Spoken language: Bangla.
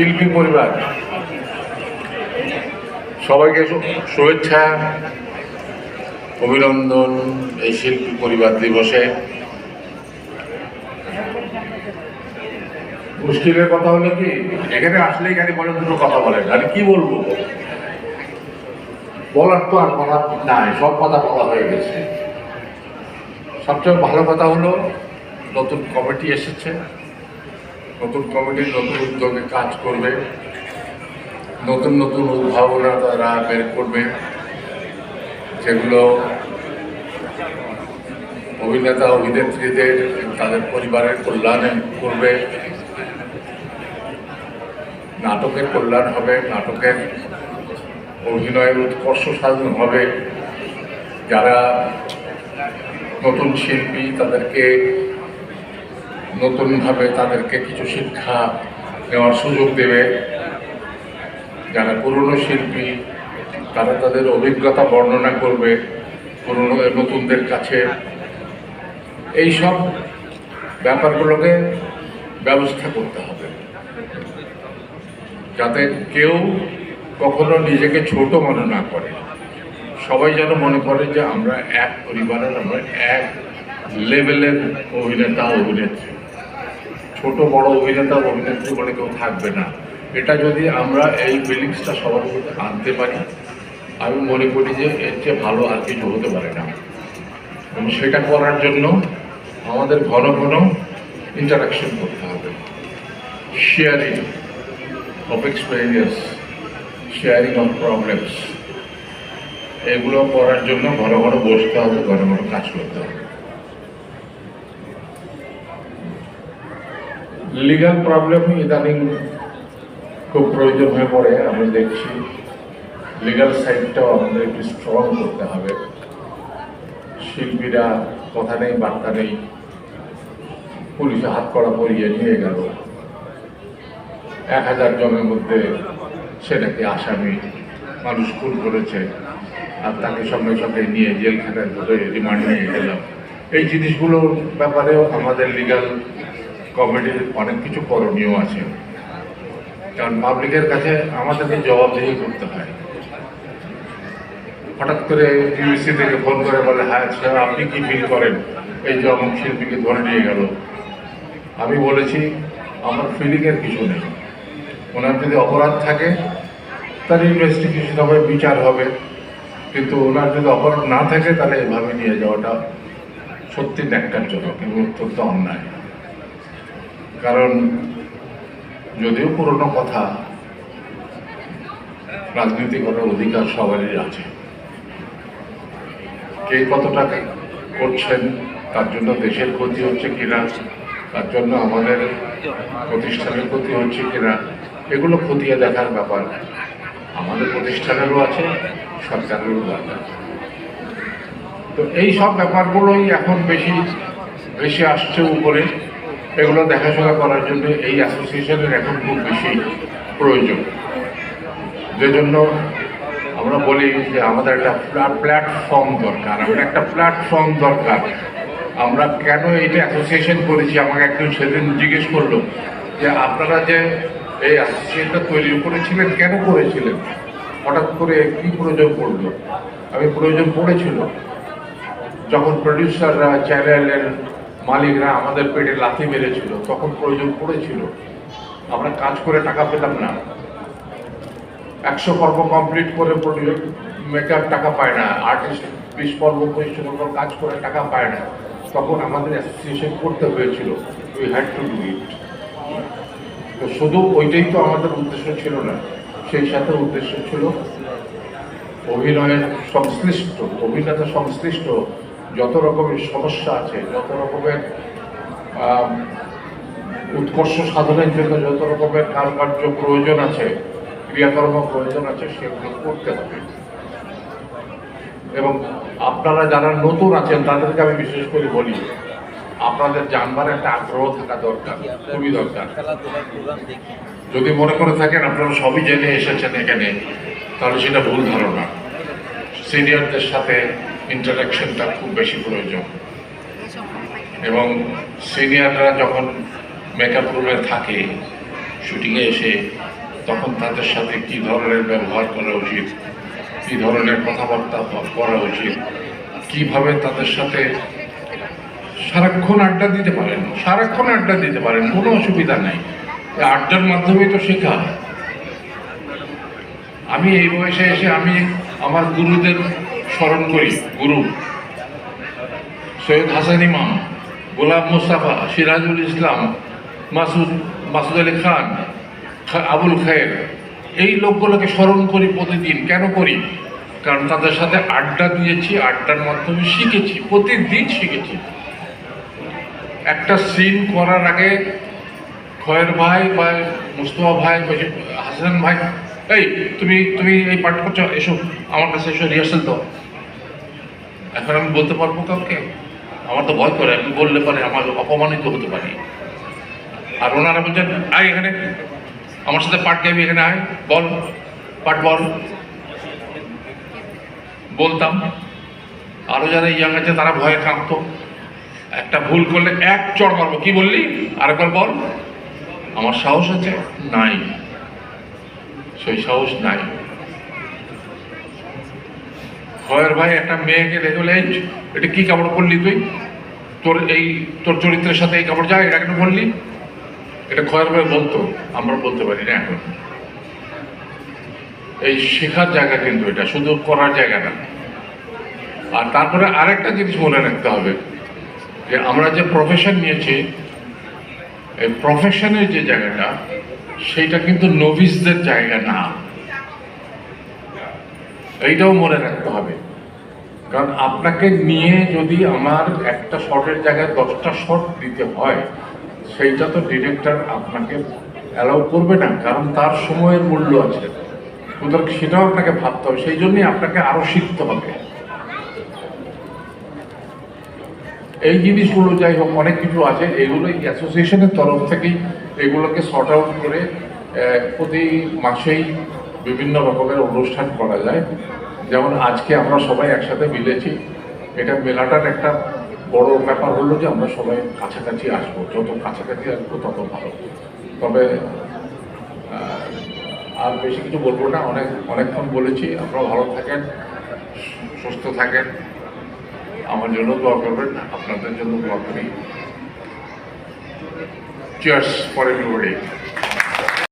শিল্পী পরিবার সবাইকে শুভেচ্ছা, অভিনন্দন। এই শিল্পী পরিবার দিবসে মুশকিলের কথা হলো কি, এখানে আসলেই খালি বলে দুটো কথা বলেন, আমি কি বলবো, বলার তো আর কথা নাই, সব কথা বলা হয়ে গেছে। সবচেয়ে ভালো কথা হলো নতুন কমিটি এসেছে, নতুন কমিটি নতুন উদ্যোগে কাজ করবে, নতুন নতুন উদ্ভাবনা তারা বের করবে, যেগুলো অভিনেতা অভিনেত্রীদের তাদের পরিবারের কল্যাণে করবে, নাটকের কল্যাণ হবে, নাটকের অভিনয়ের উৎকর্ষ সাধন হবে। যারা নতুন শিল্পী তাদেরকে নতুনভাবে তাদেরকে কিছু শিক্ষা নেওয়ার সুযোগ দেবে। যারা পুরনো শিল্পী তারা তাদের অভিজ্ঞতা বর্ণনা করবে পুরনো নতুনদের কাছে। এই সব ব্যাপারগুলোকে ব্যবস্থা করতে হবে, যাতে কেউ কখনো নিজেকে ছোট মনে না করে। সবাই যেন মনে করে যে আমরা এক পরিবারের, আমরা এক লেভেলের অভিনেতা অভিনেত্রী। ছোট বড় অভিনেতা অভিনেত্রী বলে কেউ থাকবে না। এটা যদি আমরা এই ফিলিংসটা সবার মধ্যে আনতে পারি, আমি মনে করি যে এর চেয়ে ভালো আর কিছু হতে পারে না। এবং সেটা করার জন্য আমাদের ঘন ঘন ইন্টারাকশন করতে হবে, sharing of experience, sharing of problems, এগুলো করার জন্য ঘন ঘন বসতে হবে, ঘন ঘন কাজ করতে হবে। লিগ্যাল প্রবলেম ইদানিং খুব প্রয়োজন হয়ে পড়ে। আমি দেখছি লিগ্যাল সাইডটাও আমাদের একটু স্ট্রং করতে হবে। শিল্পীরা কথা নেই বার্তা নেই, পুলিশে হাত করা পরিয়ে নিয়ে গেল, 1000 জনের মধ্যে সে নাকি আসামি, মানুষ খুন করেছে, আর তাকে সঙ্গে সঙ্গে নিয়ে জেলখানায় ধরে রিমান্ড নিয়ে গেলাম। এই জিনিসগুলোর ব্যাপারেও আমাদের লিগ্যাল কমিটির অনেক কিছু করণীয় আছে, কারণ পাবলিকের কাছে আমাদেরকে জবাবদিহি করতে হয়। হঠাৎ করে টিভিসি থেকে ফোন করে বলে, হ্যাঁ স্যার আপনি কি ফিল করেন এই যে অমুক শিল্পীকে ধরে নিয়ে গেল? আমি বলেছি আমার ফিলিংয়ের কিছু নেই, ওনার যদি অপরাধ থাকে তার ইনভেস্টিগেশন হবে, বিচার হবে, কিন্তু ওনার যদি অপরাধ না থাকে তাহলে এভাবে নিয়ে যাওয়াটা সত্যি ন্যাক্কারজনক এবং অত্যন্ত অন্যায়। কারণ যদিও পুরনো কথা, রাজনীতি করার অধিকার সবারই আছে। কে কতটা করছেন, তার জন্য দেশের ক্ষতি হচ্ছে কিনা, তার জন্য আমাদের প্রতিষ্ঠানের ক্ষতি হচ্ছে কিনা, এগুলো খতিয়ে দেখার ব্যাপার আমাদের প্রতিষ্ঠানেরও আছে, সরকারেরও দরকার। তো এই সব ব্যাপারগুলোই এখন বেশি আসছে উপরে। এগুলো দেখাশোনা করার জন্য এই অ্যাসোসিয়েশনের এখন খুব বেশি প্রয়োজন। যে জন্য আমরা বলি যে আমাদের একটা প্ল্যাটফর্ম দরকার, আমাদের একটা প্ল্যাটফর্ম দরকার। আমরা কেন এইটা অ্যাসোসিয়েশন করেছি, আমাকে একজন সেদিন জিজ্ঞেস করলো যে আপনারা যে এই অ্যাসোসিয়েশনটা তৈরি করেছিলেন কেন করেছিলেন, হঠাৎ করে কি প্রয়োজন পড়লো? আমি প্রয়োজন পড়েছিল যখন প্রডিউসাররা, চ্যানেলের মালিকরা আমাদের পেটে লাথি মেরেছিল, তখন প্রয়োজন পড়েছিল। আমরা কাজ করে টাকা পেলাম না, 100 পর্ব কমপ্লিট করে মেকআপ টাকা পায় না, আর্টিস্ট 20 পর্ব 25 পর্ব কাজ করে টাকা পায় না, তখন আমাদের অ্যাসোসিয়েশন করতে হয়েছিল। We had to do it. তো শুধু ওইটাই তো আমাদের উদ্দেশ্য ছিল না, সেই সাথে উদ্দেশ্য ছিল অভিনয়ের সংশ্লিষ্ট, অভিনেতা সংশ্লিষ্ট যত রকমের সমস্যা আছে, যত রকমের উৎকর্ষ সাধনের জন্য যত রকমের কারুকার্য প্রয়োজন আছে, ক্রিয়াকর্ম প্রয়োজন আছে, সেগুলো করতে হবে। এবং আপনারা যারা নতুন আছেন তাদেরকে আমি বিশেষ করে বলি, আপনাদের জানবার একটা আগ্রহ থাকা দরকার, খুবই দরকার। যদি মনে করে থাকেন আপনারা সবই জেনে এসেছেন এখানে, তাহলে সেটা ভুল ধারণা। সিনিয়রদের সাথে ইন্টারাকশনটা খুব বেশি প্রয়োজন। এবং সিনিয়ররা যখন মেকআপ রুমে থাকে, শুটিংয়ে এসে তখন তাদের সাথে কি ধরনের ব্যবহার করা উচিত, কি ধরনের কথাবার্তা করা উচিত, কিভাবে তাদের সাথে সারাক্ষণ আড্ডা দিতে পারেন, সারাক্ষণ আড্ডা দিতে পারেন, কোনো অসুবিধা নেই। আড্ডার মাধ্যমেই তো শেখা। আমি এই বয়সে এসে আমি আমার গুরুদের স্মরণ করি। গুরু সৈয়দ হাসান ইমাম, গোলাম মুস্তাফা, সিরাজুল ইসলাম, মাসুদ আলী খান, আবুল খায়ের, এই লোকগুলোকে স্মরণ করি প্রতিদিন। কেন করি? কারণ তাদের সাথে আড্ডা দিয়েছি, আড্ডার মাধ্যমে শিখেছি, প্রতিদিন শিখেছি। একটা সিন করার আগে খয়ের ভাই বা মুস্তফা ভাই বা হাসান ভাই, এই তুমি তুমি এই পাঠ করছো, এসো আমার কাছে, এসো রিহার্সাল দাও। এখন আমি বলতে পারবো কাউকে? আমার তো ভয় করে, আমি বললে পারে আমার অপমানিত হতে পারি। আর ওনারা বলছেন, আয় এখানে আমার সাথে পাঠ গাইবি, এখানে আয়, বল পাঠ বল। বলতাম। আরো যারা ইয়াং আছে তারা ভয়ে কাঁপতো। একটা ভুল করলে এক চড় মারবো, কি বললি আরেকবার বল। আমার সাহস আছে? নাই, সেই সাহস নাই। খয়ের ভাই একটা মেয়েকে দেখে বলে, এটা কি কাপড় পরলি তুই, তোর চরিত্রের সাথে এই কাপড় যায়, এটা কেন বললি? এটা খয়ের ভাই বলতো, আমরা বলতে পারি না এখন। এই শেখার জায়গা, কিন্তু এটা শুধু করার জায়গা না। আর তারপরে আরেকটা জিনিস মনে রাখতে হবে, যে আমরা যে প্রফেশন নিয়েছি, এই প্রফেশনের যে জায়গাটা, সেইটা কিন্তু নভিসদের জায়গা না। এইটাও মনে রাখতে হবে। কারণ আপনাকে নিয়ে যদি আমার একটা শটের জায়গায় 10টা শট দিতে হয়, সেইটা তো ডিরেক্টর আপনাকে অ্যালাউ করবে না, কারণ তার সময়ের মূল্য আছে। সুতরাং সেটাও আপনাকে ভাবতে হবে। সেই জন্যই আপনাকে আরো শিখতে হবে। এই জিনিসগুলো যাই হোক, অনেক কিছু আছে, এগুলো অ্যাসোসিয়েশনের তরফ থেকেই এগুলোকে সর্ট আউট করে প্রতি মাসেই বিভিন্ন রকমের অনুষ্ঠান করা যায়। যেমন আজকে আমরা সবাই একসাথে মিলেছি, এটা মেলাটার একটা বড় ব্যাপার হলো যে আমরা সবাই কাছাকাছি আসবো, যত কাছাকাছি আসবো তত ভালো। তবে আর বেশি কিছু বলবো না, অনেকক্ষণ বলেছি। আপনারা ভালো থাকেন, সুস্থ থাকেন, আমার জন্য দোয়া করবেন, আপনাদের জন্য দোয়া করি। Cheers for everybody.